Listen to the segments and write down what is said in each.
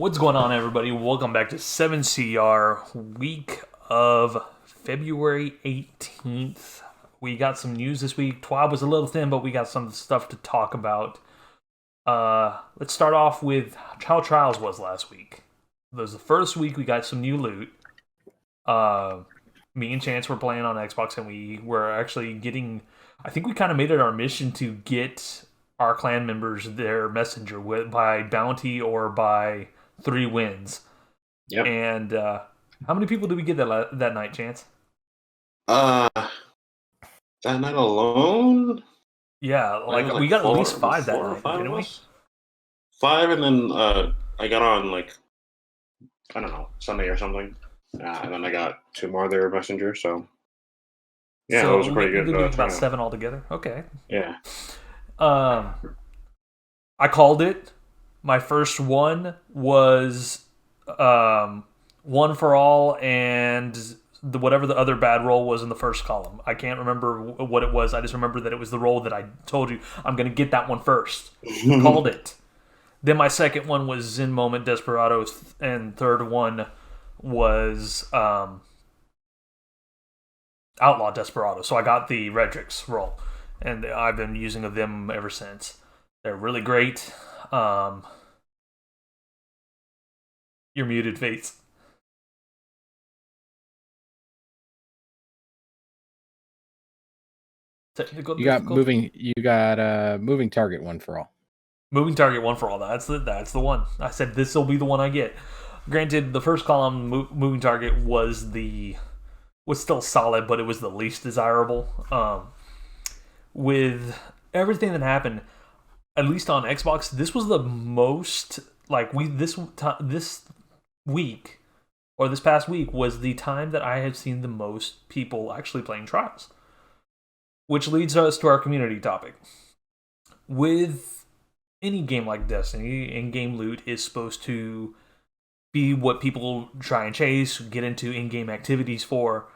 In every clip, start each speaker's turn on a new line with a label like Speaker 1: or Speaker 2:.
Speaker 1: What's going on, everybody? Welcome back to 7CR, week of February 18th. We got some news this week. TWAB was a little thin, but we got some stuff to talk about. Let's start off with how Trials was last week. It was the first week we got some new loot. Me and Chance were playing on Xbox, and we were actually getting... I think we kind of made it our mission to get our clan members their messenger by bounty or by 3 wins.
Speaker 2: Yep.
Speaker 1: And how many people did we get that night, Chance?
Speaker 2: That night alone?
Speaker 1: Yeah, we got at least 5 that night, didn't we?
Speaker 2: 5, and then I got on, I don't know, Sunday or something. And then I got 2 more there messenger, so... Yeah,
Speaker 1: so
Speaker 2: it was a pretty good...
Speaker 1: about 7 altogether? Okay.
Speaker 2: Yeah.
Speaker 1: I called it. My first one was one for all, and whatever the other bad roll was in the first column. I can't remember what it was. I just remember that it was the roll that I told you I'm going to get that one first. Called it. Then my second one was Zen Moment Desperados, and third one was Outlaw Desperado. So I got the Redrix roll, and I've been using them ever since. They're really great. You're muted, Fates. Technical.
Speaker 3: You got moving. You got moving target one for all.
Speaker 1: Moving target one for all. That's the one. I said this will be the one I get. Granted, the first column moving target was still solid, but it was the least desirable. With everything that happened, at least on Xbox, this was the most this week or this past week was the time that I have seen the most people actually playing Trials, which leads us to our community topic. With any game like Destiny, in-game loot is supposed to be what people try and chase, get into in-game activities for.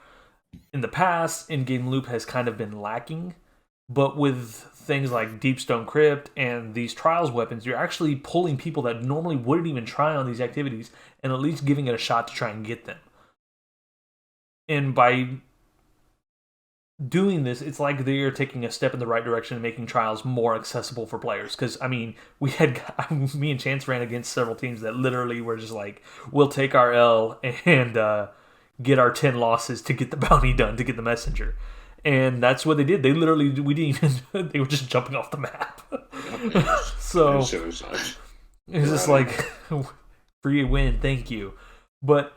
Speaker 1: In the past, in-game loot has kind of been lacking, but with things like Deepstone Crypt and these Trials weapons, you're actually pulling people that normally wouldn't even try on these activities and at least giving it a shot to try and get them. And by doing this, it's like they're taking a step in the right direction and making Trials more accessible for players. Because, I mean, me and Chance ran against several teams that literally were just like, we'll take our L and get our 10 losses to get the bounty done, to get the messenger. And that's what they did. They literally, they were just jumping off the map. So, it's just like, free win, thank you. But,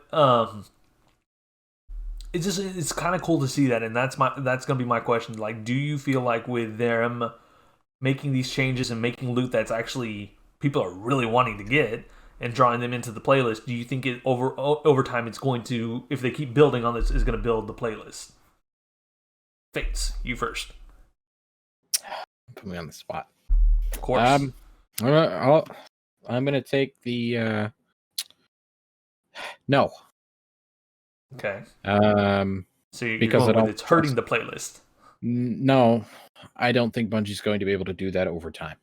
Speaker 1: it's kind of cool to see that, and that's gonna be my question. Like, do you feel like with them making these changes and making loot that's actually people are really wanting to get and drawing them into the playlist, do you think it over time it's going to, if they keep building on this, is going to build the playlist? Fates, you first.
Speaker 3: Put me on the spot.
Speaker 1: Of course.
Speaker 3: I'm gonna take the no.
Speaker 1: Okay. So you're
Speaker 3: because
Speaker 1: going with it's hurting the playlist.
Speaker 3: No, I don't think Bungie's going to be able to do that over time.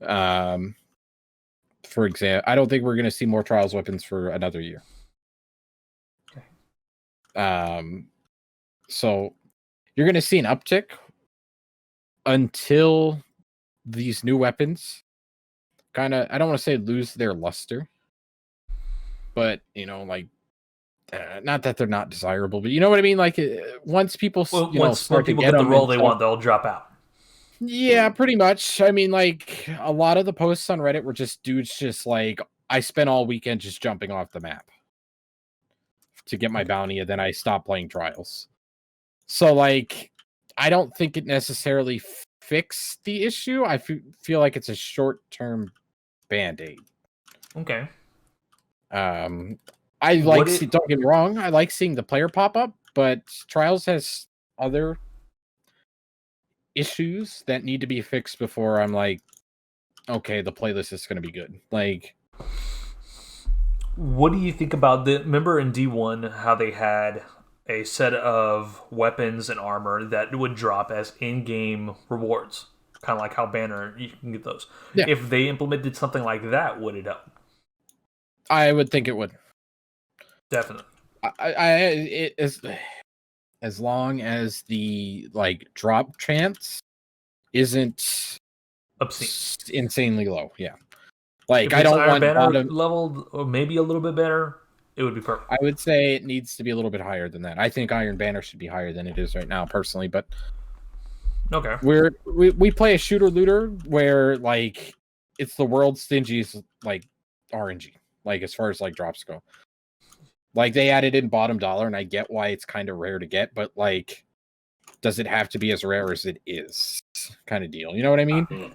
Speaker 3: For example, I don't think we're going to see more Trials weapons for another year.
Speaker 1: Okay.
Speaker 3: So you're going to see an uptick until these new weapons kind of, I don't want to say lose their luster, but, not that they're not desirable, but you know what I mean? Like, once people,
Speaker 1: once people get the role they want, they'll drop out.
Speaker 3: Yeah, pretty much. I mean, like, a lot of the posts on Reddit were just dudes just like, I spent all weekend just jumping off the map to get my bounty, and then I stopped playing Trials. So, like, I don't think it necessarily fixed the issue. I feel like it's a short-term Band-Aid.
Speaker 1: Okay.
Speaker 3: Don't get me wrong, I like seeing the player pop up, but Trials has other issues that need to be fixed before I'm like, okay, the playlist is going to be good. Like,
Speaker 1: what do you think about remember in D1 how they had a set of weapons and armor that would drop as in-game rewards? Kind of like how Banner, you can get those.
Speaker 3: Yeah.
Speaker 1: If they implemented something like that, would it help?
Speaker 3: I would think it would.
Speaker 1: Definitely.
Speaker 3: It is as long as the drop chance isn't
Speaker 1: Obscene.
Speaker 3: insanely low. Yeah.
Speaker 1: If
Speaker 3: I
Speaker 1: it's
Speaker 3: don't
Speaker 1: Iron
Speaker 3: want
Speaker 1: Banner
Speaker 3: bottom.
Speaker 1: leveled or maybe a little bit better, it would be perfect.
Speaker 3: I would say it needs to be a little bit higher than that. I think Iron Banner should be higher than it is right now, personally. But
Speaker 1: Okay.
Speaker 3: we play a shooter looter where it's the world's stingiest RNG, as far as drops go. They added in bottom dollar, and I get why it's kind of rare to get, but does it have to be as rare as it is? Kind of deal. You know what I mean?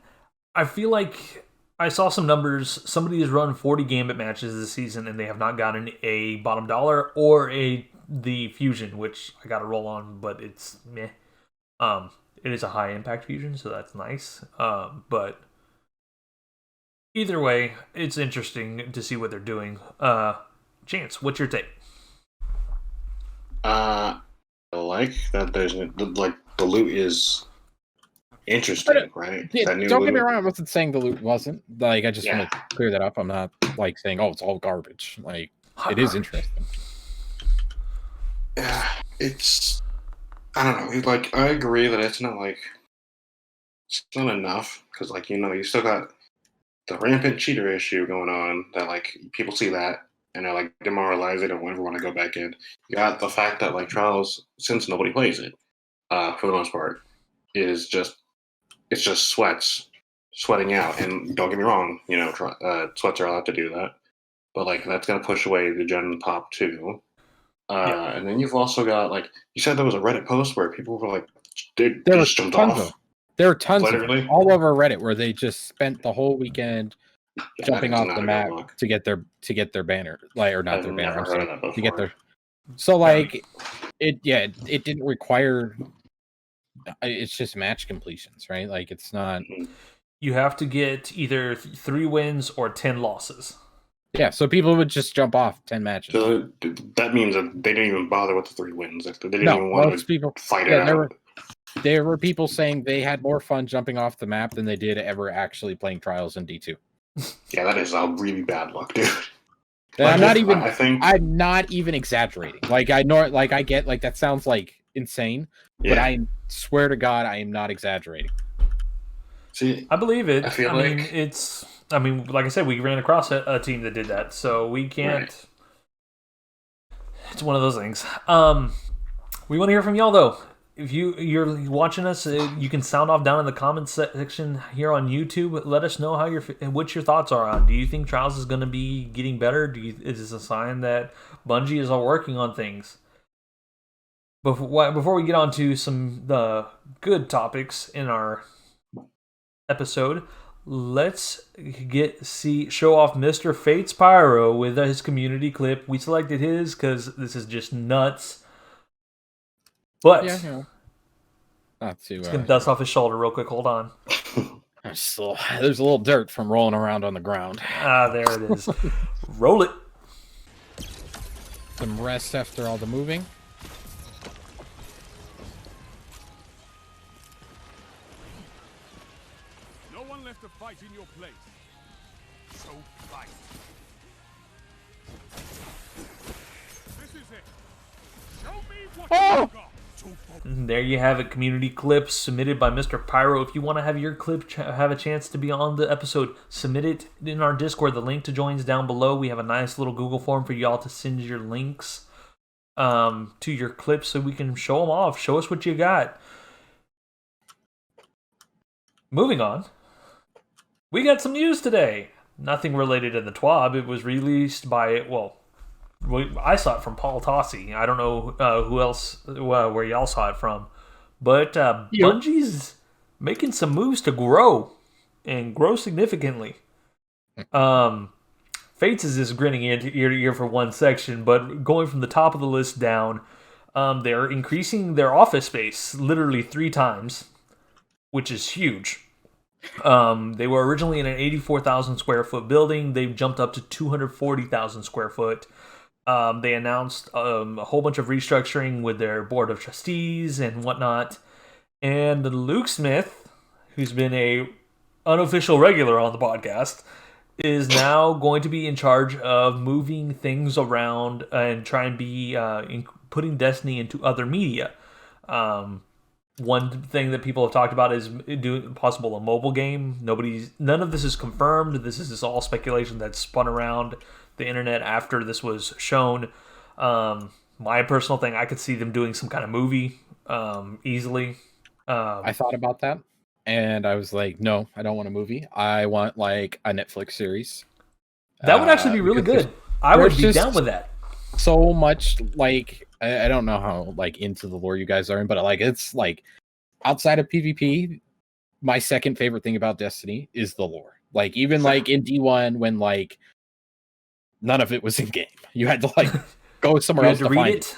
Speaker 1: I feel like I saw some numbers. Somebody has run 40 gambit matches this season, and they have not gotten a bottom dollar or the fusion, which I got to roll on, but it's meh. It is a high impact fusion, so that's nice. But either way, it's interesting to see what they're doing. Chance, what's your take?
Speaker 2: I like that. There's the loot is interesting, right?
Speaker 3: Yeah,
Speaker 2: That new
Speaker 3: don't get me
Speaker 2: loot.
Speaker 3: wrong. I wasn't saying the loot wasn't. I just want to clear that up. I'm not saying, oh, it's all garbage. It is interesting.
Speaker 2: Yeah, I don't know. I agree that it's not enough because you still got the rampant cheater issue going on that people see that and they're demoralized. They don't ever want to go back in. You got the fact that Trials, since nobody plays it, for the most part, it's just sweating out. And don't get me wrong, sweats are allowed to do that, but that's gonna push away the gen top too. And then you've also got you said there was a Reddit post where people were they just jumped off.
Speaker 3: There are tons
Speaker 2: Literally?
Speaker 3: of all over Reddit where they just spent the whole weekend jumping off the map to get their banner, or not
Speaker 2: I've
Speaker 3: their
Speaker 2: never
Speaker 3: banner.
Speaker 2: heard of that before.
Speaker 3: To get their. So it didn't require. It's just match completions, right? It's not.
Speaker 1: You have to get either 3 wins or 10 losses.
Speaker 3: Yeah, so people would just jump off 10 matches.
Speaker 2: So that means that they didn't even bother with the 3 wins. They didn't even want to fight it out.
Speaker 3: There were people saying they had more fun jumping off the map than they did ever actually playing Trials in D2.
Speaker 2: Yeah, that is really bad luck, dude.
Speaker 3: I'm not even exaggerating. I get that sounds insane, but I swear to God, I am not exaggerating.
Speaker 2: See,
Speaker 1: I believe it.
Speaker 2: I
Speaker 1: mean, like I said, we ran across a team that did that, so we can't. Right. It's one of those things. We want to hear from y'all though. If you're watching us, you can sound off down in the comments section here on YouTube. Let us know what your thoughts are on. Do you think Trials is going to be getting better? Is this a sign that Bungie is all working on things? Before we get on to some the good topics in our episode, let's show off Mr. Fates Pyro with his community clip. We selected his because this is just nuts. But
Speaker 3: not too.
Speaker 1: He's gonna dust off his shoulder real quick. Hold on.
Speaker 3: There's a little dirt from rolling around on the ground.
Speaker 1: There it is. Roll it.
Speaker 3: Some rest after all the moving.
Speaker 4: No one left to fight in your place. So fight. This is it. Show me what you got.
Speaker 1: There you have it, community clips submitted by Mr. Pyro. If you want to have your clip have a chance to be on the episode, submit it in our Discord. The link to join is down below. We have a nice little Google form for y'all to send your links to your clips so we can show them off. Show us what you got. Moving on. We got some news today. Nothing related to the TWAB. It was released by, I saw it from Paul Tossi. I don't know who else, where y'all saw it from. But Bungie's making some moves to grow, and grow significantly. Fates is just grinning ear to ear for one section, but going from the top of the list down, they're increasing their office space literally 3 times, which is huge. They were originally in an 84,000 square foot building. They've jumped up to 240,000 square foot. They announced a whole bunch of restructuring with their board of trustees and whatnot. And Luke Smith, who's been a unofficial regular on the podcast, is now going to be in charge of moving things around and try and be putting Destiny into other media. One thing that people have talked about is doing possible a mobile game. None of this is confirmed. This is just all speculation that's spun around the internet after this was shown. My personal thing, I could see them doing some kind of movie easily.
Speaker 3: I thought about that, and I was like, no, I don't want a movie. I want like a Netflix series.
Speaker 1: That would actually be really good. I would be down with that.
Speaker 3: So much like I don't know how like into the lore you guys are in, but like it's like outside of PvP, my second favorite thing about Destiny is the lore. Like even like in D1 when like none of it was in game, you had to like go somewhere else to
Speaker 1: read
Speaker 3: find
Speaker 1: it.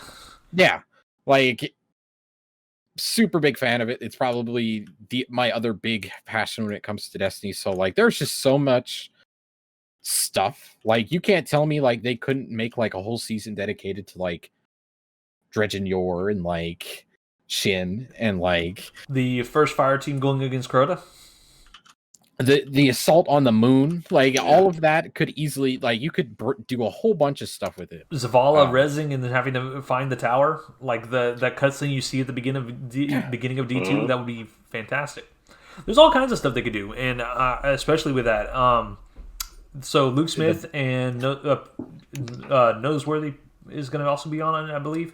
Speaker 3: Yeah, like super big fan of it. It's probably my other big passion when it comes to Destiny. So like there's just so much stuff. Like you can't tell me like they couldn't make like a whole season dedicated to like Dredgen Yor and like Shin and like
Speaker 1: the first fire team going against Crota.
Speaker 3: The assault on the moon, like all of that could easily like you could do a whole bunch of stuff with it.
Speaker 1: Zavala rezzing and then having to find the tower, like that cutscene you see at the beginning of D2, that would be fantastic. There's all kinds of stuff they could do, and especially with that. So Luke Smith and Noseworthy is going to also be on it, I believe.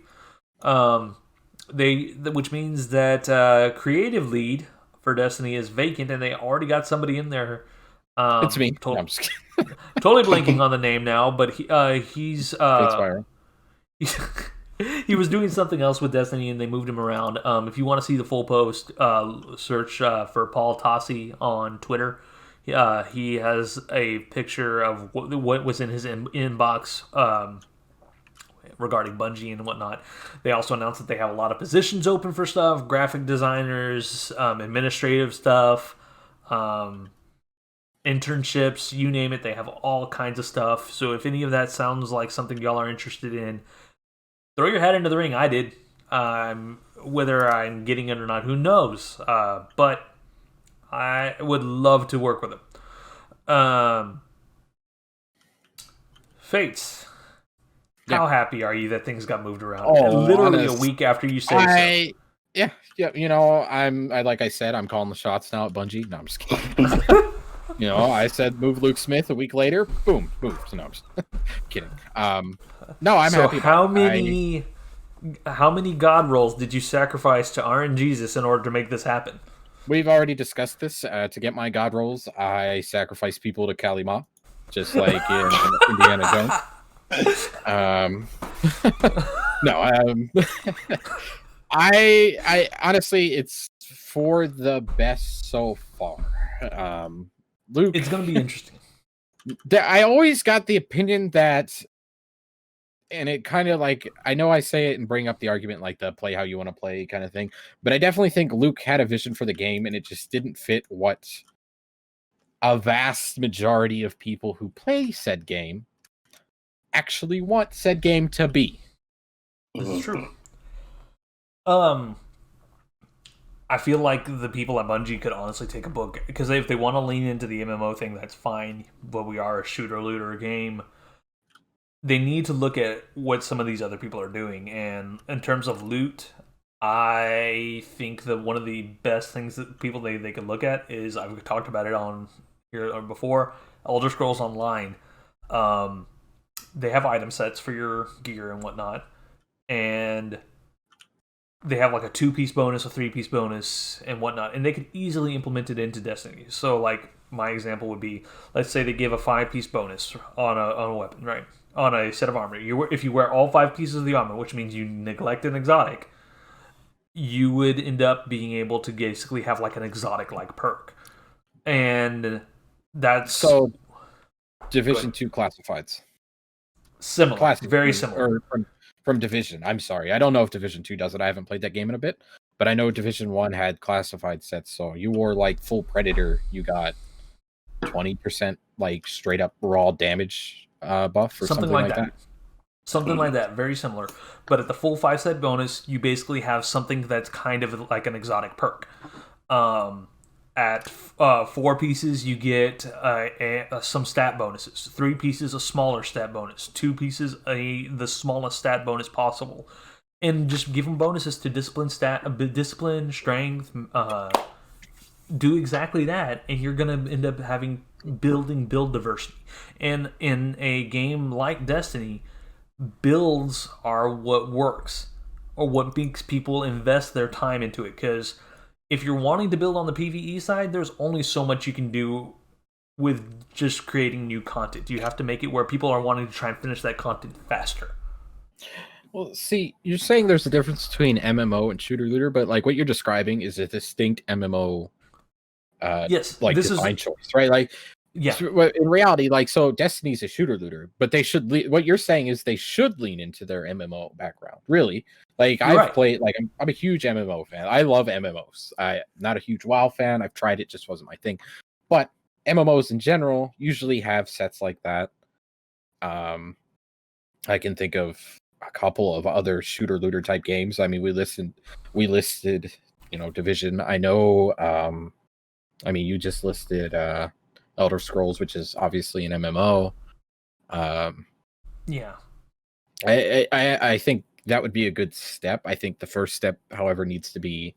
Speaker 1: Which means that creative lead for Destiny is vacant, and they already got somebody in there.
Speaker 3: It's me. No, I'm just kidding.
Speaker 1: Totally blanking on the name now, but he's he was doing something else with Destiny, and they moved him around. If you want to see the full post, search for Paul Tossi on Twitter. He has a picture of what was in his inbox regarding Bungie and whatnot. They also announced that they have a lot of positions open for stuff, graphic designers, administrative stuff, internships, you name it. They have all kinds of stuff. So if any of that sounds like something y'all are interested in, throw your hat into the ring. I did. Whether I'm getting it or not, who knows? But I would love to work with him. Fates. How happy are you that things got moved around? Literally a week after you say so.
Speaker 3: Yeah. You know, like I said, I'm calling the shots now at Bungie. No, I'm just kidding. You know, I said move Luke Smith. A week later, boom, moved. No, I'm just kidding. No, I'm happy.
Speaker 1: How many god rolls did you sacrifice to RNGesus in order to make this happen?
Speaker 3: We've already discussed this. To get my god rolls, I sacrifice people to Kalima, just like in Indiana Jones. I honestly, it's for the best so far. Luke,
Speaker 1: it's going to be interesting.
Speaker 3: I always got the opinion that, and it kind of like, I know I say it and bring up the argument like the play how you want to play kind of thing, but I definitely think Luke had a vision for the game and it just didn't fit what a vast majority of people who play said game actually want said game to be.
Speaker 1: This is true. I feel like the people at Bungie could honestly take a book, because if they want to lean into the MMO thing, that's fine, but we are a shooter-looter game. They need to look at what some of these other people are doing, and in terms of loot, I think that one of the best things that people they could look at is, I've talked about it on here before, Elder Scrolls Online. They have item sets for your gear and whatnot, and they have like a 2-piece bonus, a 3-piece bonus, and whatnot, and they could easily implement it into Destiny. So, like, my example would be, let's say they give a 5-piece bonus on a weapon, right? On a set of armor. If you wear all 5 pieces of the armor, which means you neglect an exotic, you would end up being able to basically have like an exotic-like perk. And that's...
Speaker 3: So, Division 2 classifieds.
Speaker 1: Similar. Very similar.
Speaker 3: Or from Division. I'm sorry. I don't know if Division 2 does it. I haven't played that game in a bit. But I know Division 1 had classified sets. So you wore like full Predator. You got 20% like straight up raw damage buff or something like that.
Speaker 1: Something like that. Very similar. But at the full 5-set bonus, you basically have something that's kind of like an exotic perk. At 4 pieces, you get some stat bonuses. 3 pieces, a smaller stat bonus. 2 pieces, the smallest stat bonus possible. And just give them bonuses to discipline, strength. Do exactly that, and you're gonna end up having build diversity. And in a game like Destiny, builds are what works, or what makes people invest their time into it. Because if you're wanting to build on the PvE side, there's only so much you can do with just creating new content. You have to make it where people are wanting to try and finish that content faster.
Speaker 3: Well, see, you're saying there's a difference between MMO and shooter looter, but like what you're describing is a distinct MMO
Speaker 1: Yes,
Speaker 3: like
Speaker 1: this
Speaker 3: design choice, right? Like
Speaker 1: yeah,
Speaker 3: in reality, like, so Destiny's a shooter looter, but they should what you're saying is they should lean into their MMO background, really. Like,
Speaker 1: You're
Speaker 3: I've
Speaker 1: right.
Speaker 3: played, like, I'm a huge MMO fan. I love MMOs. I'm not a huge WoW fan. I've tried it, just wasn't my thing. But MMOs in general usually have sets like that. I can think of a couple of other shooter looter type games. I mean, we listed, Division. I know. I mean, you just listed Elder Scrolls, which is obviously an MMO.
Speaker 1: Yeah.
Speaker 3: I think that would be a good step. I think the first step, however, needs to be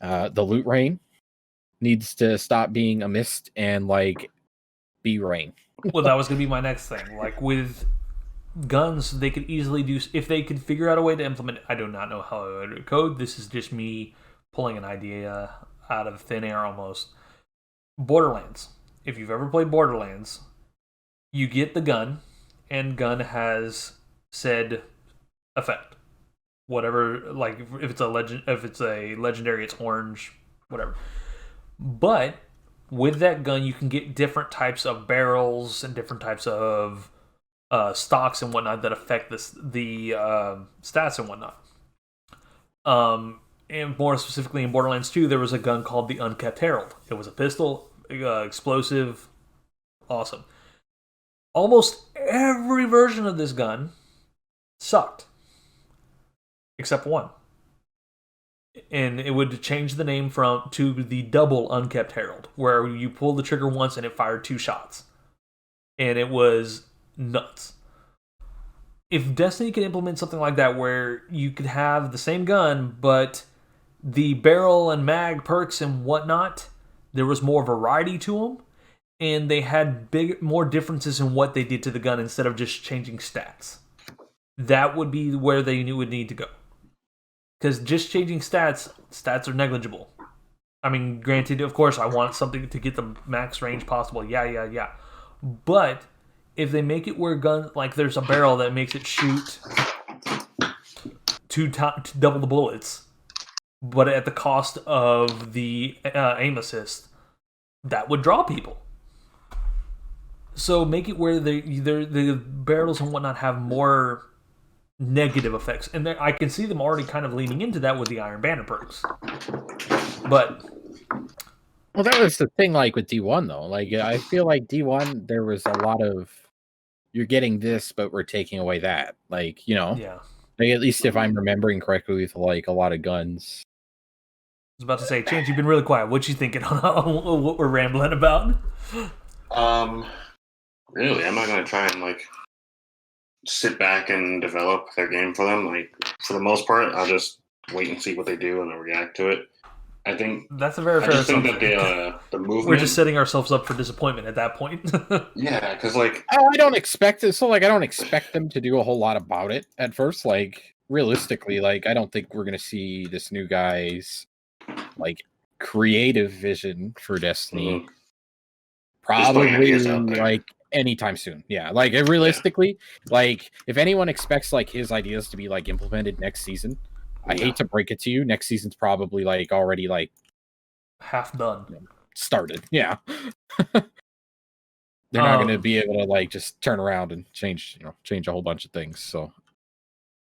Speaker 3: the loot rain needs to stop being a mist and like be rain.
Speaker 1: Well, that was going to be my next thing. Like, with guns, they could easily do, if they could figure out a way to implement it. I do not know how it would code. This is just me pulling an idea out of thin air almost. Borderlands. If you've ever played Borderlands, you get the gun, and gun has said effect. Whatever, like, if it's a legendary, it's orange, whatever. But with that gun, you can get different types of barrels and different types of stocks and whatnot that affect the stats and whatnot. And more specifically in Borderlands 2, there was a gun called the Unkept Herald. It was a pistol, explosive, awesome. Almost every version of this gun sucked, except one. And it would change the name to the double Unkept Herald, where you pulled the trigger once and it fired 2 shots. And it was nuts. If Destiny could implement something like that, where you could have the same gun, but the barrel and mag perks and whatnot, there was more variety to them, and they had more differences in what they did to the gun instead of just changing stats. That would be where they would need to go. Because just changing stats are negligible. I mean, granted, of course, I want something to get the max range possible. Yeah. But if they make it where there's a barrel that makes it shoot double the bullets, but at the cost of the aim assist, that would draw people. So make it where the barrels and whatnot have more negative effects, and I can see them already kind of leaning into that with the Iron Banner perks. But
Speaker 3: well, that was the thing, like with D1 though. Like, I feel like D1 there was a lot of you're getting this, but we're taking away that. Like,
Speaker 1: yeah.
Speaker 3: Like, at least if I'm remembering correctly, with like a lot of guns.
Speaker 1: I was about to say, Chance, you've been really quiet. What you thinking on what we're rambling about?
Speaker 2: Really, I'm not gonna try and like sit back and develop their game for them. Like, for the most part, I'll just wait and see what they do and then react to it. I think
Speaker 1: that's a very fair
Speaker 2: assumption.
Speaker 1: I just think that
Speaker 2: the movement.
Speaker 1: We're just setting ourselves up for disappointment at that point.
Speaker 2: Yeah, because like
Speaker 3: I don't expect it. So like, I don't expect them to do a whole lot about it at first. Like, realistically, like, I don't think we're gonna see this new guy's like creative vision for Destiny. Probably like anytime soon. Yeah, like, realistically, like, if anyone expects like his ideas to be like implemented next season, I hate to break it to you, next season's probably like already like
Speaker 1: half done,
Speaker 3: started. Yeah. They're not going to be able to like just turn around and change a whole bunch of things. So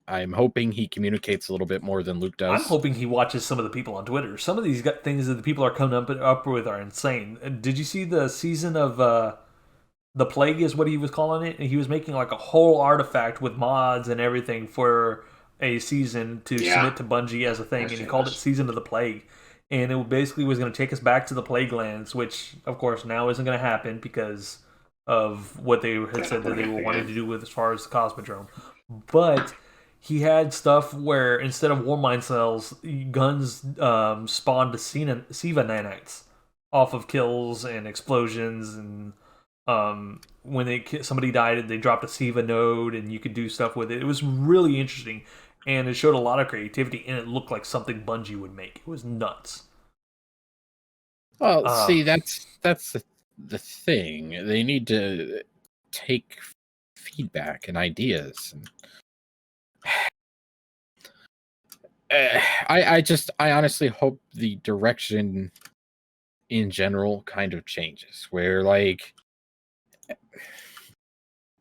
Speaker 3: I'm hoping he communicates a little bit more than Luke does.
Speaker 1: I'm hoping he watches some of the people on Twitter. Some of these things that the people are coming up with are insane. Did you see the season of The Plague is what he was calling it? And he was making like a whole artifact with mods and everything for a season to submit to Bungie as a thing, and he called it Season of the Plague. and it basically was going to take us back to the Plague Lands, which of course now isn't going to happen because of what they had said that they were wanting to do with as far as the Cosmodrome. But he had stuff where instead of Warmind cells, guns spawned Siva nanites off of kills and explosions, and when somebody died, they dropped a Siva node, and you could do stuff with it. It was really interesting, and it showed a lot of creativity, and it looked like something Bungie would make. It was nuts.
Speaker 3: Well, see, that's the thing. They need to take feedback and ideas. I honestly hope the direction in general kind of changes, where like,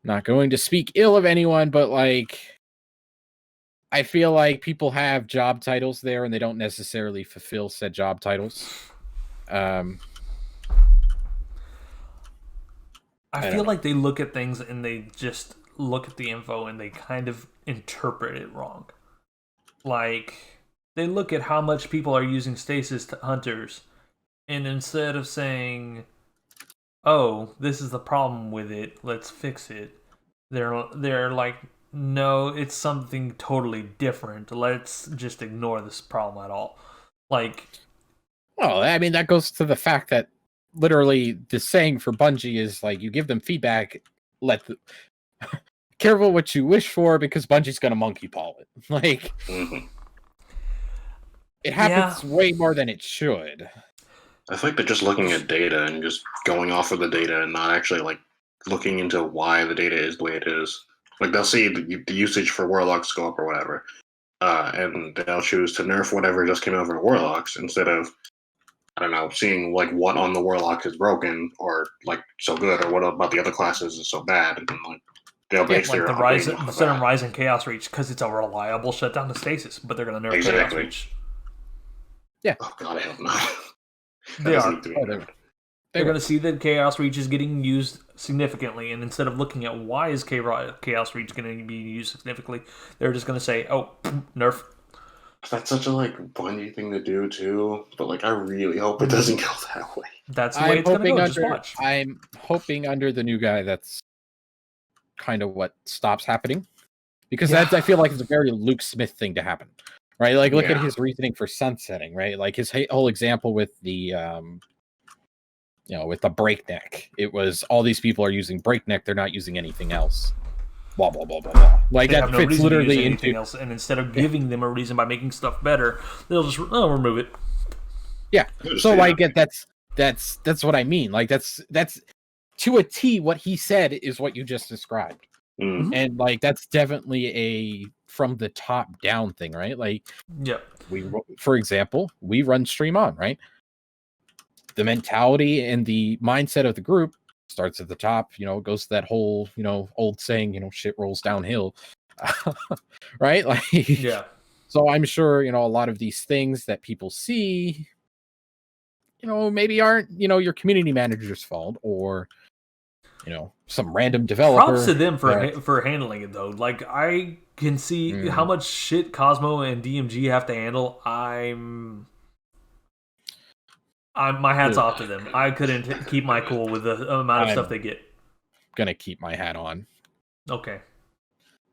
Speaker 3: not going to speak ill of anyone, but like, I feel like people have job titles there and they don't necessarily fulfill said job titles.
Speaker 1: I feel like they look at things and they just look at the info and they kind of interpret it wrong. Like, they look at how much people are using stasis hunters, and instead of saying, oh, this is the problem with it, let's fix it, they're like, no, it's something totally different, let's just ignore this problem at all. Like,
Speaker 3: well, I mean, that goes to the fact that literally the saying for Bungie is like, you give them feedback, careful what you wish for, because Bungie's gonna monkey paw it. Like, it happens way more than it should.
Speaker 2: I think they're just looking at data and just going off of the data and not actually like looking into why the data is the way it is. Like, they'll see the usage for Warlocks go up or whatever, and they'll choose to nerf whatever just came over to Warlocks instead of, I don't know, seeing like what on the Warlock is broken or like so good, or what about the other classes is so bad, and like they'll base their
Speaker 1: instead of Rise and Chaos Reach, because it's a reliable shutdown to stasis, but they're going to nerf Chaos Reach.
Speaker 3: Yeah.
Speaker 2: Oh god, I hope not.
Speaker 1: They are. They're going to see that Chaos Reach is getting used significantly, and instead of looking at why is Chaos Reach going to be used significantly, they're just going to say, oh, nerf.
Speaker 2: That's such a like Bungie thing to do too, but like I really hope it doesn't go that way.
Speaker 1: That's the way it's going to go. Just watch.
Speaker 3: I'm hoping under the new guy that's kind of what stops happening, because that's, I feel like it's a very Luke Smith thing to happen, right? Like, look at his reasoning for sunsetting, right? Like his whole example with the with the breakneck. It was all these people are using breakneck, they're not using anything else. Blah blah blah blah blah. Like, that fits literally into
Speaker 1: anything else, and instead of giving them a reason by making stuff better, they'll just remove it.
Speaker 3: Yeah. So like that's what I mean. Like that's to a T what he said is what you just described.
Speaker 2: Mm-hmm.
Speaker 3: And like that's definitely a from the top down thing, right? Like, for example, we run Stream On, right? The mentality and the mindset of the group starts at the top, goes to that whole, old saying, shit rolls downhill, right? Like,
Speaker 1: yeah.
Speaker 3: So I'm sure, a lot of these things that people see, maybe aren't, your community manager's fault, or, some random developer.
Speaker 1: Props to them for handling it, though. Like, I can see how much shit Cosmo and DMG have to handle. My hat's off to them. I couldn't keep my cool with the amount of stuff they get.
Speaker 3: Gonna keep my hat on.
Speaker 1: Okay,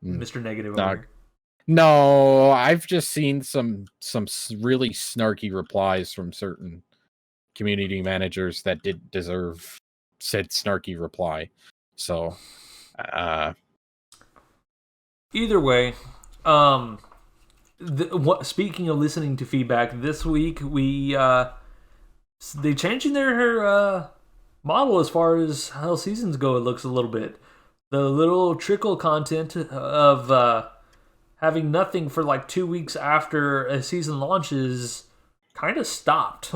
Speaker 1: Mr. Negative.
Speaker 3: No, I've just seen some really snarky replies from certain community managers that did deserve said snarky reply. So,
Speaker 1: either way, speaking of listening to feedback, this week they changing their model as far as how seasons go. It looks a little bit. The little trickle content of having nothing for like 2 weeks after a season launches kind of stopped.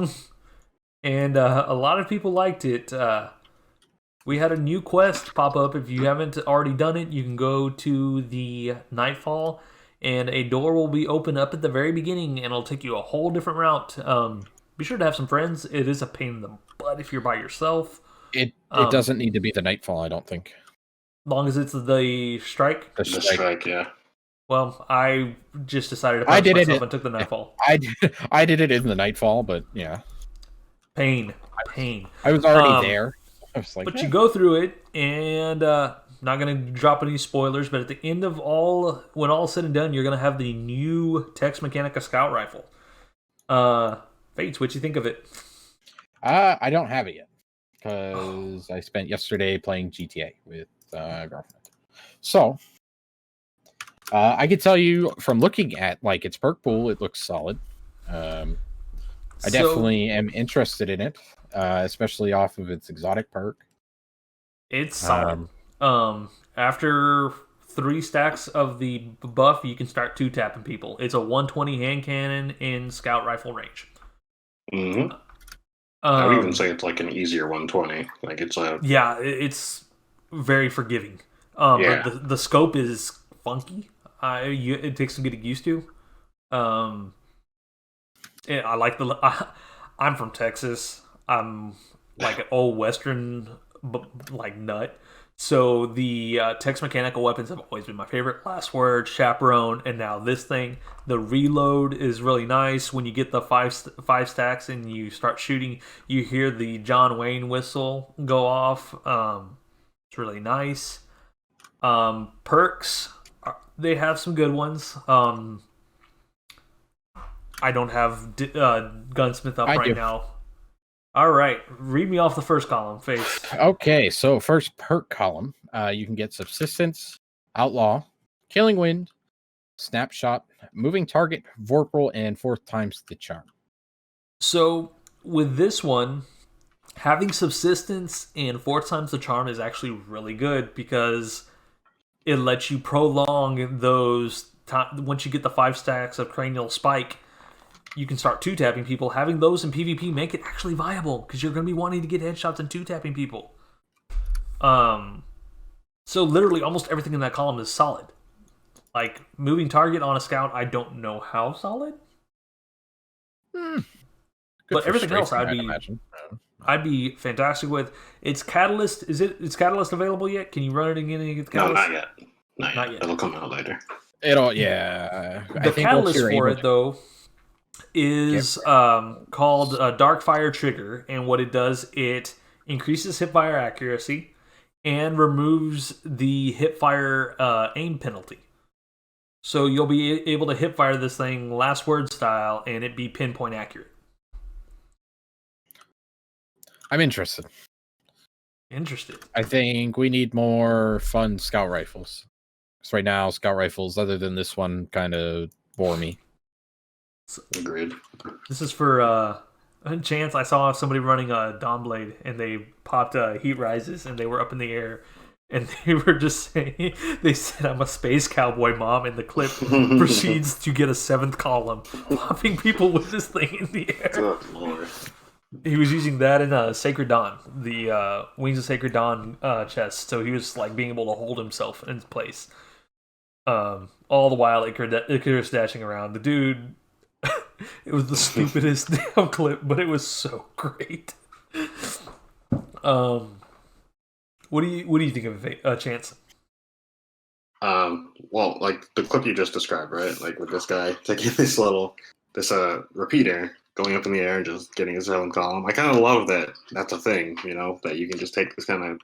Speaker 1: And a lot of people liked it. We had a new quest pop up. If you haven't already done it, you can go to the Nightfall, and a door will be open up at the very beginning, and it'll take you a whole different route. Be sure to have some friends. It is a pain in the butt if you're by yourself.
Speaker 3: It doesn't need to be the Nightfall, I don't think.
Speaker 1: Long as it's the strike.
Speaker 2: The strike, yeah.
Speaker 1: Well, I just decided to
Speaker 3: I
Speaker 1: punish
Speaker 3: did it
Speaker 1: myself
Speaker 3: in-
Speaker 1: and took the Nightfall.
Speaker 3: I did it in the Nightfall, but yeah,
Speaker 1: Pain.
Speaker 3: I was already there. I was like,
Speaker 1: But
Speaker 3: yeah.
Speaker 1: you go through it, and not going to drop any spoilers, but at the end of when all is said and done, you're going to have the new Tex Mechanica Scout Rifle. Fates, what you think of it?
Speaker 3: I don't have it yet because I spent yesterday playing GTA with girlfriend. So I could tell you from looking at like its perk pool, it looks solid. I definitely am interested in it, especially off of its exotic perk.
Speaker 1: It's solid. After 3 stacks of the buff, you can start 2-tapping people. It's a 120 hand cannon in scout rifle range.
Speaker 2: Mm-hmm. I would even say it's like an easier 120. Like it's a
Speaker 1: it's very forgiving.
Speaker 2: Yeah.
Speaker 1: But the scope is funky. It takes some getting used to. I like I'm from Texas. I'm like an old Western like nut. So the Tex Mechanical weapons have always been my favorite. Last Word, Chaperone, and now this thing. The reload is really nice. When you get the five stacks and you start shooting, you hear the John Wayne whistle go off. It's really nice. Perks, they have some good ones. I don't have Gunsmith up right now. All right, read me off the first column, Face.
Speaker 3: Okay, so first perk column, you can get Subsistence, Outlaw, Killing Wind, Snapshot, Moving Target, Vorpal, and 4th times the Charm.
Speaker 1: So with this one, having Subsistence and 4th times the Charm is actually really good because it lets you prolong those. Once you get the 5 stacks of Cranial Spike, you can start 2-tapping people. Having those in PvP make it actually viable because you're going to be wanting to get headshots and 2-tapping people. So literally almost everything in that column is solid. Like moving target on a scout, I don't know how solid. But everything else, I'd be fantastic with. It's Catalyst. Is Catalyst available yet? Can you run it again and get the Catalyst?
Speaker 2: No, not yet. It'll come out later.
Speaker 3: Yeah.
Speaker 1: The Catalyst for it though is called Darkfire Trigger, and what it does, it increases hipfire accuracy and removes the hipfire aim penalty. So you'll be able to hipfire this thing Last Word style, and it be pinpoint accurate.
Speaker 3: I'm interested.
Speaker 1: I
Speaker 3: think we need more fun scout rifles. Because right now, scout rifles, other than this one, kind of bore me.
Speaker 2: Agreed.
Speaker 1: This is for Chance. I saw somebody running a Dawn Blade, and they popped Heat Rises, and they were up in the air, and they were just saying, they said, "I'm a space cowboy, mom," and the clip proceeds to get a 7th column, popping people with this thing in the air.
Speaker 2: Good Lord.
Speaker 1: He was using that in Sacred Dawn, the Wings of Sacred Dawn chest, so he was like being able to hold himself in place. All the while Icarus dashing around. The dude, it was the stupidest damn clip, but it was so great. What do you think of it, Chance?
Speaker 2: Well, like the clip you just described, right? Like with this guy taking this repeater, going up in the air and just getting his own column. I kind of love that. That's a thing, that you can just take this kind of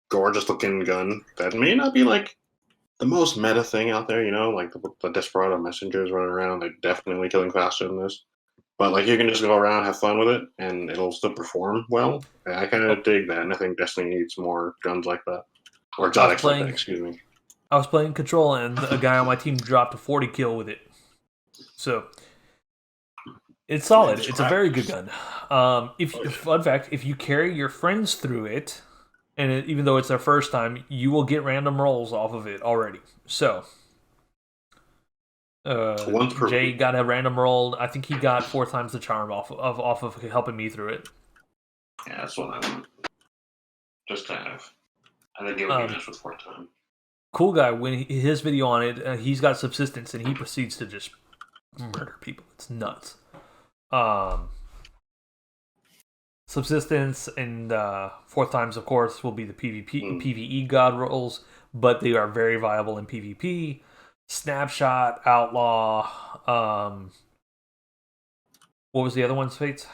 Speaker 2: gorgeous looking gun that may not be like the most meta thing out there, like the Desperado messengers running around. They're definitely killing faster than this. But like you can just go around, have fun with it, and it'll still perform well. And I kind of dig that, and I think Destiny needs more guns like that. Or exotics like that, excuse me.
Speaker 1: I was playing Control, and a guy on my team dropped a 40 kill with it. So it's solid. It's a very good gun. Fun fact, if you carry your friends through it, and even though it's their first time, you will get random rolls off of it already. So Jay got a random roll. I think he got 4 times the charm off of helping me through it.
Speaker 2: Yeah, that's what I want. Just to have. I think it would be nice with 4 times.
Speaker 1: Cool guy, when his video on it, he's got Subsistence, and he proceeds to just murder people. It's nuts. Subsistence and 4th times, of course, will be the PvE god rolls, but they are very viable in PvP. Snapshot, Outlaw. What was the other one, Fates?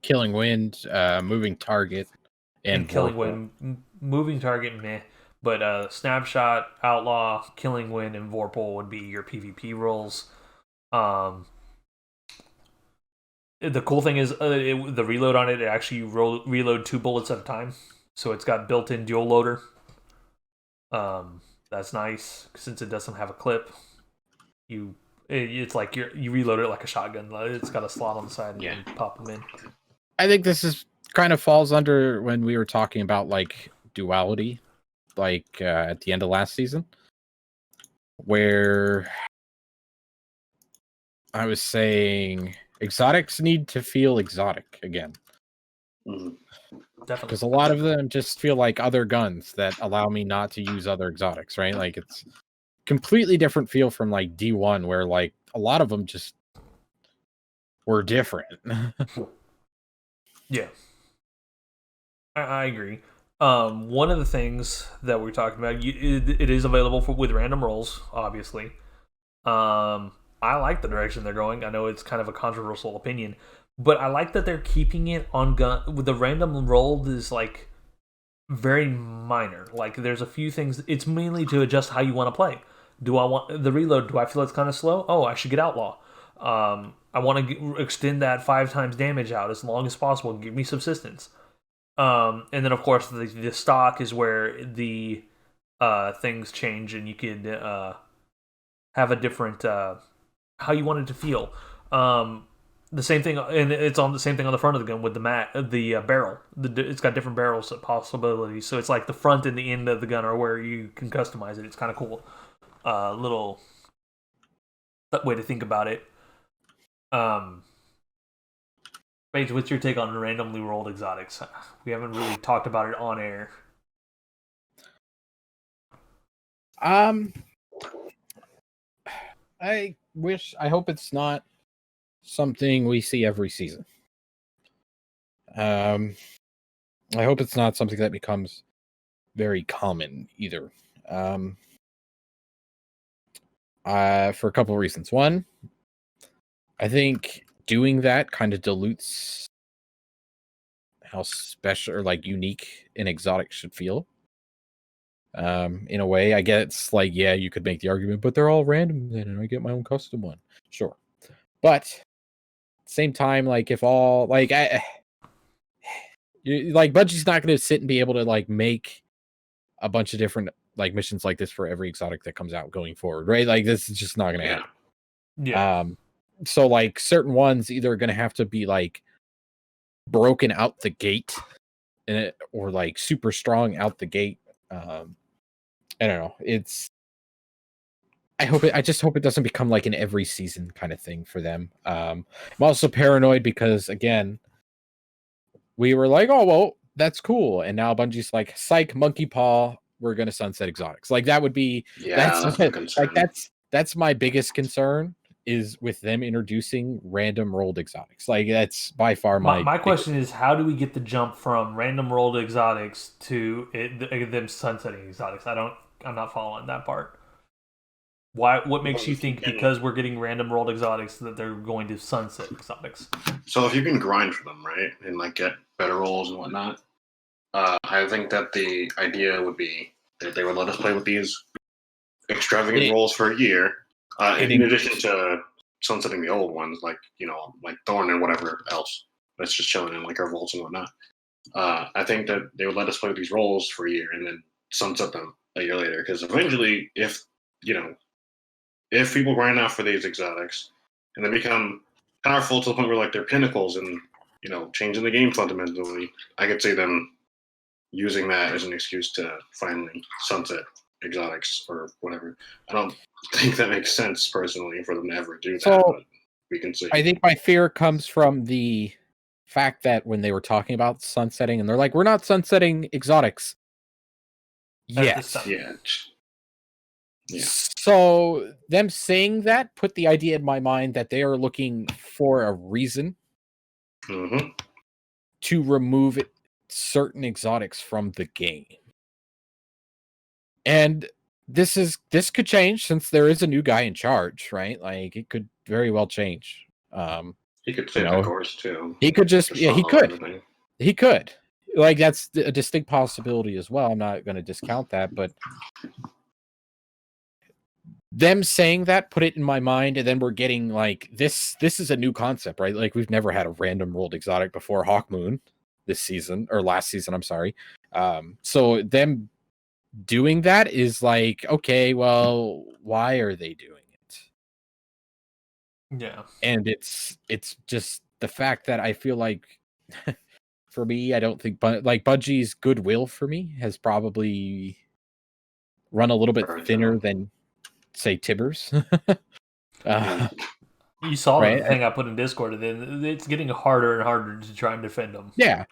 Speaker 3: Killing Wind, Moving Target, and
Speaker 1: Killing
Speaker 3: Vorpal.
Speaker 1: Wind. Moving Target, meh. But Snapshot, Outlaw, Killing Wind, and Vorpal would be your PvP roles. The cool thing is the reload on it actually reload 2 bullets at a time, so it's got built-in dual loader. That's nice since it doesn't have a clip. It's like you reload it like a shotgun. It's got a slot on the side and you pop them in.
Speaker 3: I think this is kind of falls under when we were talking about like duality, like at the end of last season, where I was saying exotics need to feel exotic again.
Speaker 2: Mhm.
Speaker 1: Definitely.
Speaker 3: Because a lot of them just feel like other guns that allow me not to use other exotics, right? Like it's completely different feel from like D1, where like a lot of them just were different.
Speaker 1: Yeah, I agree. One of the things that we're talking about, it is available with random rolls, obviously. I like the direction they're going. I know it's kind of a controversial opinion, but I like that they're keeping it on gun. With the random roll is like very minor. Like there's a few things. It's mainly to adjust how you want to play. Do I want the reload? Do I feel it's kind of slow? Oh, I should get outlaw. I want to extend that 5 times damage out as long as possible. Give me subsistence. And then of course the stock is where the things change, and you could have a different how you want it to feel. The same thing, and it's on the same thing on the front of the gun with the barrel. It's got different barrels possibilities, so it's like the front and the end of the gun are where you can customize it. It's kind of cool, little way to think about it. Paige, what's your take on randomly rolled exotics? We haven't really talked about it on air.
Speaker 3: I hope it's not something we see every season. I hope it's not something that becomes very common either. For a couple of reasons. One, I think doing that kind of dilutes how special or like unique an exotic should feel. In a way, I guess like, yeah, you could make the argument, but they're all random then, and I get my own custom one. Sure. But same time, like if all like like Bungie's not going to sit and be able to like make a bunch of different like missions like this for every exotic that comes out going forward, right? Like this is just not going to happen.
Speaker 1: Yeah.
Speaker 3: So like certain ones either going to have to be like broken out the gate, or like super strong out the gate. I don't know. I just hope it doesn't become like an every season kind of thing for them. I'm also paranoid because again, we were like, oh well, that's cool, and now Bungie's like, psych, monkey paw, we're gonna sunset exotics. Like that would be
Speaker 2: That's a concern.
Speaker 3: like that's my biggest concern is with them introducing random rolled exotics. Like that's by far
Speaker 1: my question is, how do we get the jump from random rolled exotics to them sunsetting exotics? I'm not following that part. What makes you think because we're getting random rolled exotics that they're going to sunset exotics?
Speaker 2: So if you can grind for them, right, and like get better rolls and whatnot, I think that the idea would be that they would let us play with these extravagant rolls for a year, in addition to sunsetting the old ones, like like Thorn and whatever else that's just chilling in like our vaults and whatnot. I think that they would let us play with these rolls for a year and then sunset them a year later, because eventually, if people grind out for these exotics and they become powerful to the point where like they're pinnacles and changing the game fundamentally, I could see them using that as an excuse to finally sunset exotics or whatever. I don't think that makes sense personally for them to ever do that, but we can see.
Speaker 3: I think my fear comes from the fact that when they were talking about sunsetting, and they're like, we're not sunsetting exotics yet.
Speaker 2: Yeah.
Speaker 3: So them saying that put the idea in my mind that they are looking for a reason to remove certain exotics from the game. And this could change since there is a new guy in charge, right? Like it could very well change.
Speaker 2: He could take the course too.
Speaker 3: He could just he could.
Speaker 2: Everything.
Speaker 3: He could. Like that's a distinct possibility as well. I'm not going to discount that, but them saying that put it in my mind, and then we're getting like this is a new concept, right? Like we've never had a random rolled exotic before Hawkmoon this season or last season, I'm sorry. So them doing that is like, okay, well, why are they doing it?
Speaker 1: Yeah.
Speaker 3: And it's just the fact that I feel like for me, I don't think like Bungie's goodwill for me has probably run a little bit thinner than say Tibbers.
Speaker 1: You saw
Speaker 3: right?
Speaker 1: the thing I put in Discord, and then it's getting harder and harder to try and defend them.
Speaker 3: Yeah,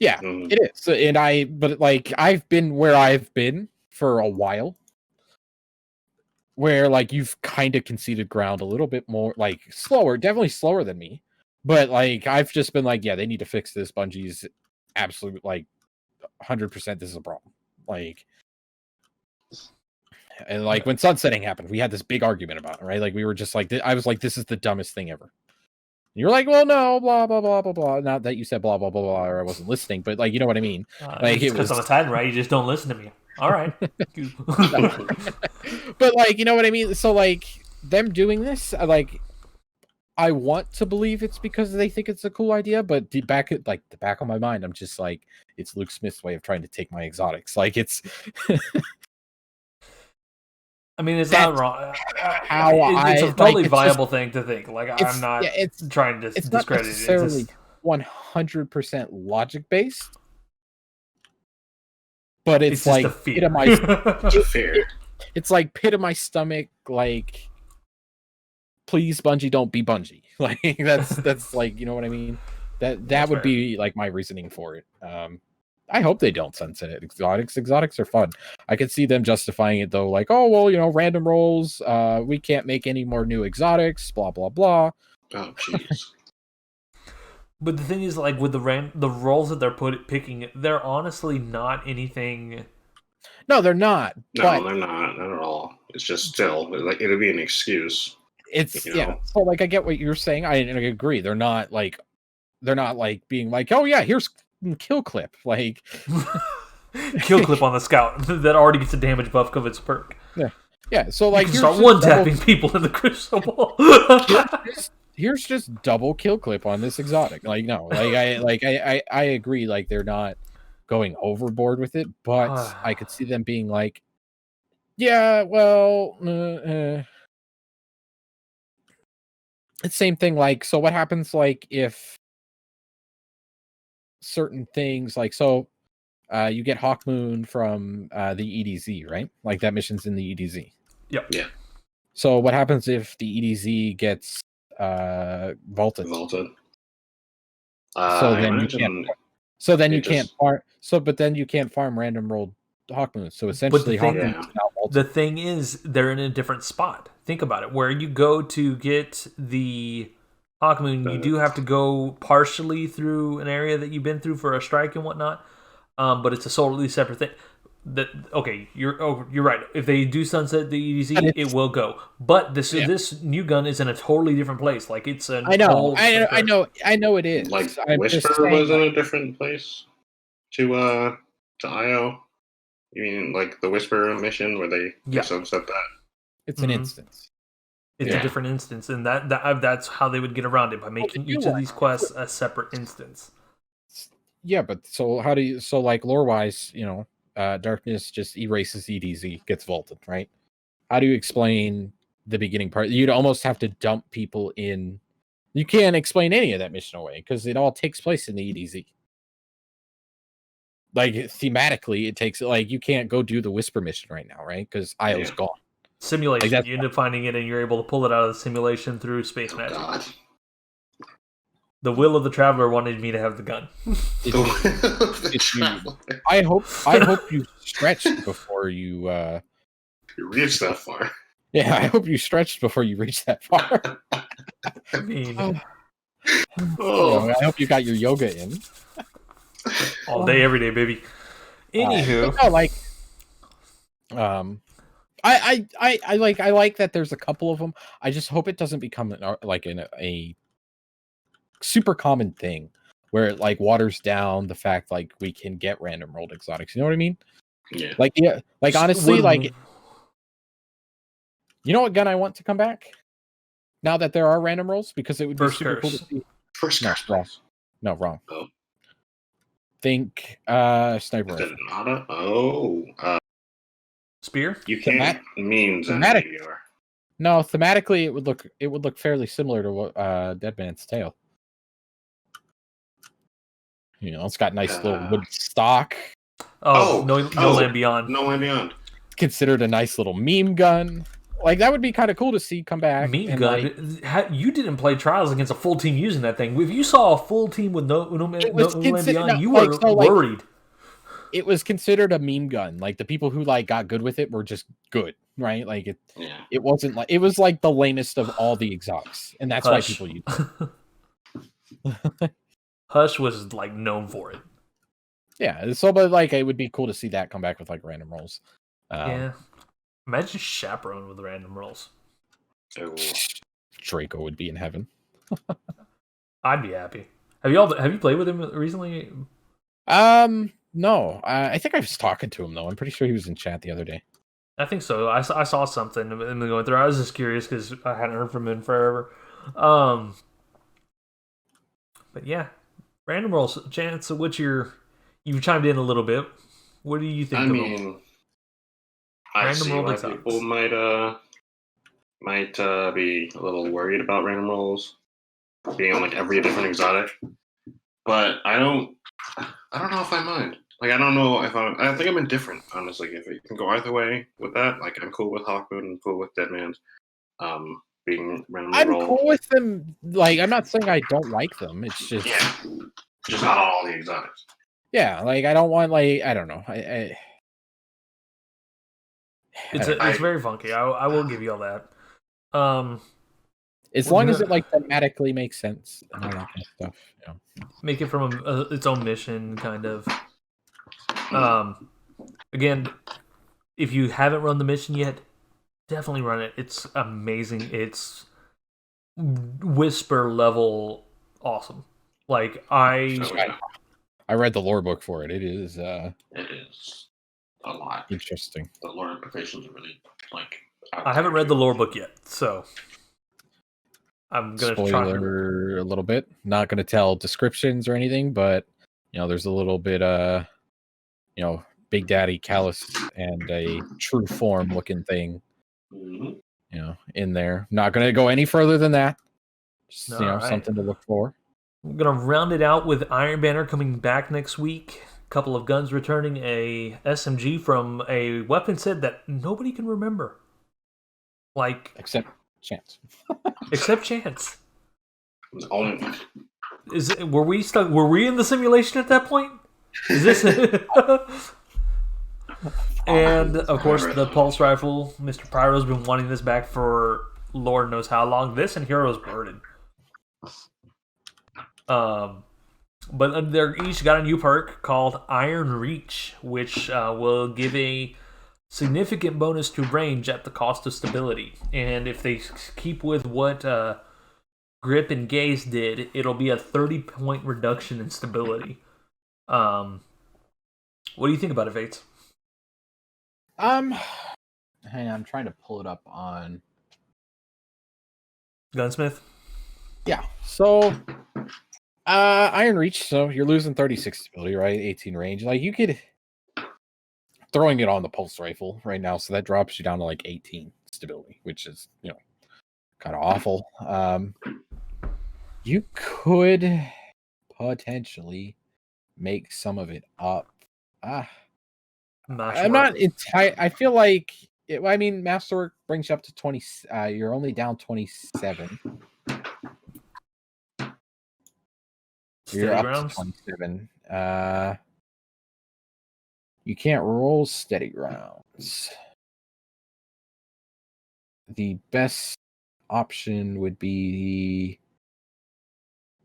Speaker 3: it is. But like I've been where I've been for a while, where like you've kind of conceded ground a little bit more, like slower, definitely slower than me. But like I've just been like, yeah, they need to fix this. Bungie's absolute like 100%. This is a problem. Like. And like when sunsetting happened, we had this big argument about it, right? Like we were just like, I was like, this is the dumbest thing ever. And you're like, well, no, blah blah blah blah blah. Not that you said blah blah blah blah, or I wasn't listening, but like you know what I mean.
Speaker 1: Like it was I'm a Titan, right? You just don't listen to me. All right.
Speaker 3: But like you know what I mean. So like them doing this, like I want to believe it's because they think it's a cool idea, but the back of my mind, I'm just like, it's Luke Smith's way of trying to take my exotics. Like it's.
Speaker 1: I mean, it's not wrong. It's a totally viable thing to think. Like, I'm not trying to discredit
Speaker 3: not necessarily 100% logic based, but it's like pit of my it's like pit of my stomach. Like, please, Bungie, don't be Bungie. Like that's like, you know what I mean. That would be like my reasoning for it. I hope they don't sunset it. Exotics are fun. I could see them justifying it though, like, oh well, you know, random rolls. We can't make any more new exotics. Blah blah blah.
Speaker 2: Oh jeez.
Speaker 1: But the thing is, like with the rolls that they're picking, they're honestly not anything.
Speaker 3: No, they're not.
Speaker 2: No, they're not at all. It's just still like it'll be an excuse.
Speaker 3: It's yeah. So like I get what you're saying. I agree. They're not like being like, oh yeah, here's kill clip, like
Speaker 1: kill clip on the scout that already gets a damage buff because it's a perk.
Speaker 3: Yeah. So like
Speaker 1: you can start one tapping people in the crucible.
Speaker 3: here's just double kill clip on this exotic. Like no, I agree. Like they're not going overboard with it, but I could see them being like, yeah, well, it's same thing. Like, so what happens like if certain things like you get Hawkmoon from the EDZ, right? Like that mission's in the EDZ.
Speaker 1: Yep.
Speaker 2: Yeah.
Speaker 3: So what happens if the EDZ gets vaulted? So then you can't farm. But then you can't farm random rolled Hawkmoon. So essentially,
Speaker 1: the thing is, they're in a different spot. Think about it. Where you go to get the Hawkmoon, you do have to go partially through an area that you've been through for a strike and whatnot, but it's a totally separate thing. You're right. If they do sunset the EDZ, it will go. But this new gun is in a totally different place. Like it's a
Speaker 3: I know it is.
Speaker 2: Like Whisper was in a different place to IO. You mean like the Whisper mission where they sunset that?
Speaker 3: It's an instance.
Speaker 1: It's a different instance, and that's how they would get around it, by making each of these quests a separate instance.
Speaker 3: Yeah, but so how do you? So like lore wise, you know, darkness just erases EDZ, gets vaulted, right? How do you explain the beginning part? You'd almost have to dump people in. You can't explain any of that mission away because it all takes place in the EDZ. Like thematically, it takes like you can't go do the Whisper mission right now, right? Because IO's gone.
Speaker 1: Simulation. Like you end up finding it, and you're able to pull it out of the simulation through space magic.
Speaker 2: God.
Speaker 1: The will of the traveler wanted me to have the gun.
Speaker 3: I hope you stretched before you
Speaker 2: reach that far.
Speaker 3: Yeah, I hope you stretched before you reach that far.
Speaker 1: I mean,
Speaker 3: I hope you got your yoga in
Speaker 1: all day, every day, baby. Anywho,
Speaker 3: I like that there's a couple of them. I just hope it doesn't become like a super common thing where it like waters down the fact like we can get random rolled exotics. You know what I mean?
Speaker 2: Yeah.
Speaker 3: Like yeah, like honestly,
Speaker 1: Would-
Speaker 3: like you know what gun I want to come back now that there are random rolls because it would be
Speaker 1: First
Speaker 3: super cool to
Speaker 1: curse.
Speaker 3: see.
Speaker 2: First
Speaker 3: No,
Speaker 2: curse,
Speaker 3: wrong.
Speaker 2: please.
Speaker 3: No, wrong.
Speaker 2: Oh.
Speaker 3: Think sniper
Speaker 2: Is that
Speaker 3: rifle.
Speaker 2: nada? Oh.
Speaker 1: Spear?
Speaker 2: You can't means
Speaker 3: thematic-
Speaker 2: meteor.
Speaker 3: No, thematically it would look fairly similar to what Dead Man's Tale. You know, it's got nice little wood stock.
Speaker 1: Oh, no Land Beyond.
Speaker 2: No Land Beyond.
Speaker 3: Considered a nice little meme gun. Like that would be kind of cool to see come back.
Speaker 1: Meme
Speaker 3: and,
Speaker 1: gun.
Speaker 3: like,
Speaker 1: You didn't play Trials against a full team using that thing. If you saw a full team with no Land Beyond, you were worried.
Speaker 3: It was considered a meme gun. Like the people who like got good with it were just good, right? Like it wasn't like it was like the lamest of all the exotics, and that's why people use it.
Speaker 1: Hush was like known for it.
Speaker 3: Yeah, so but like it would be cool to see that come back with like random rolls.
Speaker 1: Yeah, imagine Chaperone with random rolls.
Speaker 2: Oh.
Speaker 3: Draco would be in heaven.
Speaker 1: I'd be happy. Have you played with him recently?
Speaker 3: No. I think I was talking to him though. I'm pretty sure he was in chat the other day.
Speaker 1: I think so. I saw something in the going through. I was just curious because I hadn't heard from him in forever. But yeah, random rolls. Chance, you chimed in a little bit. What do you think?
Speaker 2: I
Speaker 1: of
Speaker 2: mean,
Speaker 1: them?
Speaker 2: I
Speaker 1: Random
Speaker 2: see
Speaker 1: roll
Speaker 2: why
Speaker 1: exotics.
Speaker 2: people might be a little worried about random rolls being on like every different exotic, but I don't know if I mind. Like I don't know if I think I'm indifferent honestly. If it can go either way with that, like I'm cool with Hawkmoon and cool with Deadman's. Being randomly
Speaker 3: I'm
Speaker 2: rolled.
Speaker 3: cool with them. Like I'm not saying I don't like them. It's just
Speaker 2: just not all the exotics.
Speaker 3: Yeah, like I don't want like I don't know.
Speaker 1: It's very funky. I will give you all that.
Speaker 3: As long as it like thematically makes sense and all that kind of stuff. You know.
Speaker 1: Make it from its own mission, kind of. Again, if you haven't run the mission yet, definitely run it. It's amazing. It's whisper level awesome. Like
Speaker 3: I read the lore book for it. It is
Speaker 2: it is a lot
Speaker 3: interesting.
Speaker 2: The lore implications are really like.
Speaker 1: I haven't read the lore book yet, so I'm gonna
Speaker 3: spoiler a little bit. Not gonna tell descriptions or anything, but you know, there's a little bit you know, Big Daddy Callus and a true form looking thing. You know, in there. Not gonna go any further than that. Just, you know, something to look for.
Speaker 1: I'm gonna round it out with Iron Banner coming back next week. A couple of guns returning, a SMG from a weapon set that nobody can remember. Like
Speaker 3: except Chance.
Speaker 1: Except Chance.
Speaker 2: Only
Speaker 1: were we stuck? Were we in the simulation at that point? Is this? And of course, the pulse rifle. Mr. Pyro's been wanting this back for Lord knows how long. This and Heroes Burden. But they're each got a new perk called Iron Reach, which will give a significant bonus to range at the cost of stability. And if they keep with what Grip and Gaze did, it'll be a 30-point reduction in stability. What do you think about it, Fates?
Speaker 3: Hang on, I'm trying to pull it up on
Speaker 1: Gunsmith.
Speaker 3: Yeah. So Iron Reach, so you're losing 36 stability, right? 18 range. Like you could throwing it on the pulse rifle right now, so that drops you down to like 18 stability, which is, you know, kind of awful. You could potentially make some of it up. I'm not entirely. I feel like I mean, Masterwork brings you up to 20. You're only down 27. You're up to 27. You can't roll steady rounds. The best option would be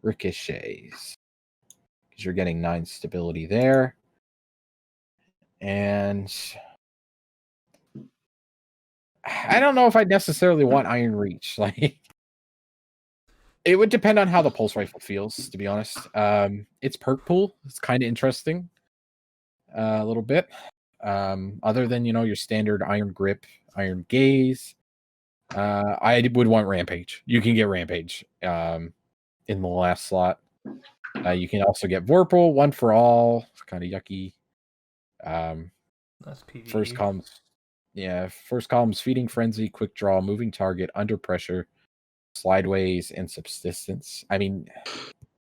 Speaker 3: ricochets, because you're getting 9 stability there. And I don't know if I'd necessarily want Iron Reach. Like, it would depend on how the pulse rifle feels, to be honest. Its perk pool is kind of interesting, a little bit. Other than your standard Iron Grip, Iron Gaze, I would want Rampage. You can get Rampage in the last slot. You can also get Vorpal, One for All. It's kind of yucky.
Speaker 1: That's PvE.
Speaker 3: First column's Feeding Frenzy, Quick Draw, Moving Target, Under Pressure, Slideways, and Subsistence. I mean,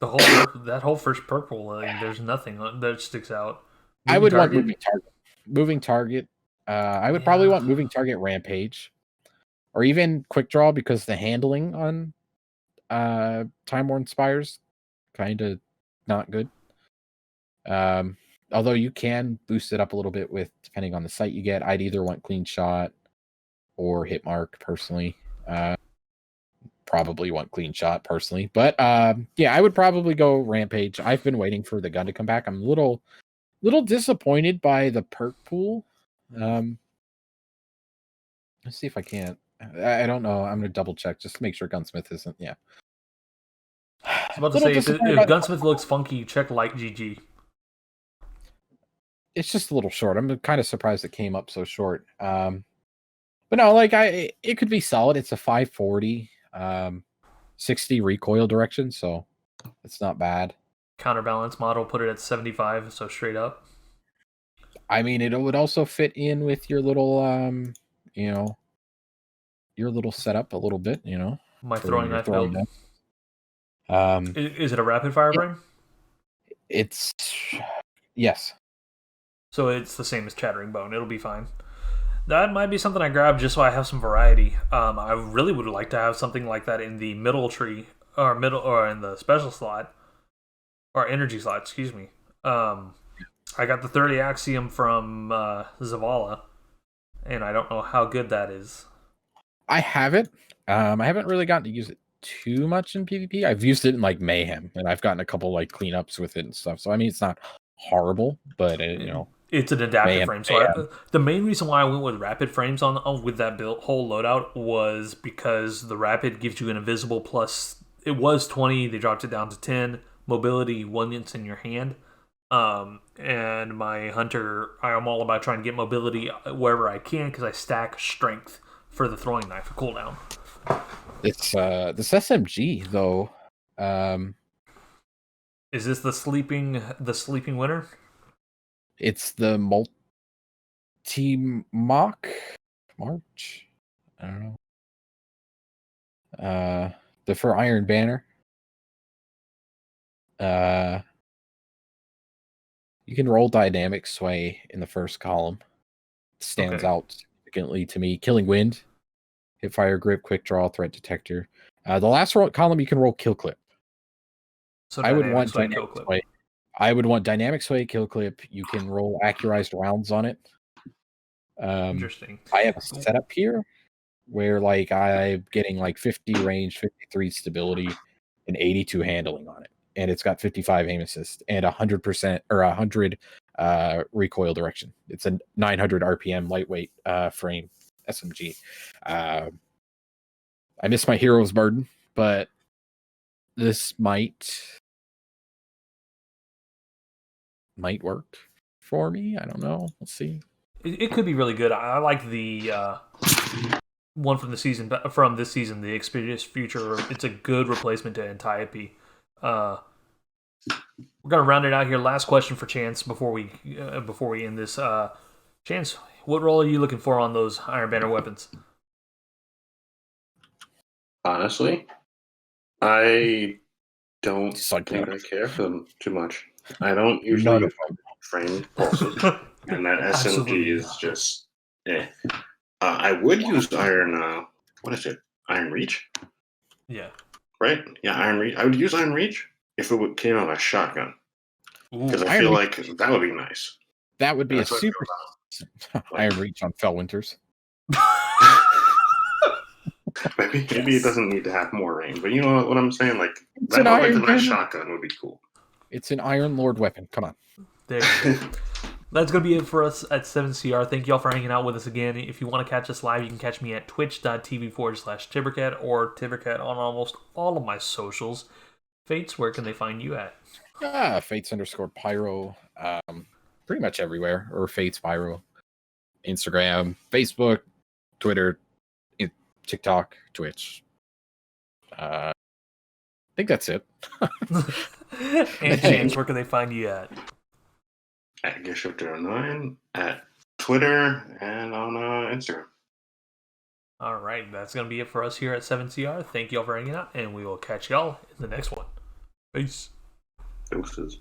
Speaker 1: that whole first purple, there's nothing that sticks out.
Speaker 3: I would want Moving Target. Moving Target. I would probably want Moving Target, Rampage, or even Quick Draw, because the handling on Time Worn Spires kind of not good. Although you can boost it up a little bit with depending on the site you get. I'd either want Clean Shot or Hit Mark personally. Probably want Clean Shot personally, but I would probably go Rampage. I've been waiting for the gun to come back. I'm a little disappointed by the perk pool. Let's see if I can't. I don't know. I'm gonna double check just to make sure Gunsmith isn't. Yeah.
Speaker 1: I was about to say, if Gunsmith looks funky, check Light GG.
Speaker 3: It's just a little short. I'm kind of surprised it came up so short. But no, it could be solid. It's a 540, 60 recoil direction, so it's not bad.
Speaker 1: Counterbalance model, put it at 75, so straight up.
Speaker 3: I mean, it would also fit in with your little, your little setup a little bit,
Speaker 1: My throwing knife build. Is it a rapid fire frame?
Speaker 3: It's yes.
Speaker 1: So it's the same as Chattering Bone. It'll be fine. That might be something I grab just so I have some variety. I really would like to have something like that in the middle tree, or in the special slot, or energy slot. Excuse me. I got the 30 Axiom from Zavala, and I don't know how good that is.
Speaker 3: I have it. I haven't really gotten to use it too much in PvP. I've used it in Mayhem, and I've gotten a couple cleanups with it and stuff. So I mean, it's not horrible, but
Speaker 1: it's an adaptive frame. So the main reason why I went with rapid frames on with that whole loadout was because the rapid gives you an invisible plus. It was 20. They dropped it down to 10. Mobility once in your hand. And my hunter, I am all about trying to get mobility wherever I can because I stack strength for the throwing knife for cooldown.
Speaker 3: It's this SMG though.
Speaker 1: Is this the sleeping winter?
Speaker 3: It's the multi-mock March. I don't know. The for Iron Banner. You can roll dynamic sway in the first column. It stands out significantly to me. Killing Wind, hip fire grip, quick draw, threat detector. The last column you can roll kill clip.
Speaker 1: So
Speaker 3: I would want dynamic sway. I would want dynamic sway, kill clip. You can roll accurized rounds on it.
Speaker 1: Interesting.
Speaker 3: I have a setup here where I'm getting 50 range, 53 stability, and 82 handling on it. And it's got 55 aim assist and 100% or 100 recoil direction. It's a 900 RPM lightweight frame SMG. I miss my Hero's Burden, but this might work for me. I don't know. We'll see.
Speaker 1: It could be really good. I like the one from this season, the Expedious Future. It's a good replacement to Antiope. We're gonna round it out here. Last question for Chance before we end this. Chance, what role are you looking for on those Iron Banner weapons?
Speaker 2: Honestly, I don't think I care for them too much. I don't usually frame pulses, and that SMG is just I would use Iron. What is it? Iron Reach.
Speaker 1: Yeah.
Speaker 2: Right. Yeah, Iron Reach. I would use Iron Reach if it came out of a shotgun, because I feel like that would be nice.
Speaker 3: That would be a super Iron Reach on Fellwinters.
Speaker 2: Maybe it doesn't need to have more range, but you know what I'm saying? That shotgun would be cool.
Speaker 3: It's an Iron Lord weapon. Come on.
Speaker 1: There you go. That's going to be it for us at 7CR. Thank y'all for hanging out with us again. If you want to catch us live, you can catch me at twitch.tv/Tibbercat or Tibbercat on almost all of my socials. Fates, where can they find you at?
Speaker 3: Fates_Pyro. Pretty much everywhere. Or Fates Pyro. Instagram, Facebook, Twitter, TikTok, Twitch. I think that's it.
Speaker 1: And James, where can they find you at?
Speaker 2: At Gishop09, at Twitter, and on Instagram.
Speaker 1: All right, that's going to be it for us here at 7CR. Thank y'all for hanging out, and we will catch y'all in the next one. Peace.
Speaker 2: Doses.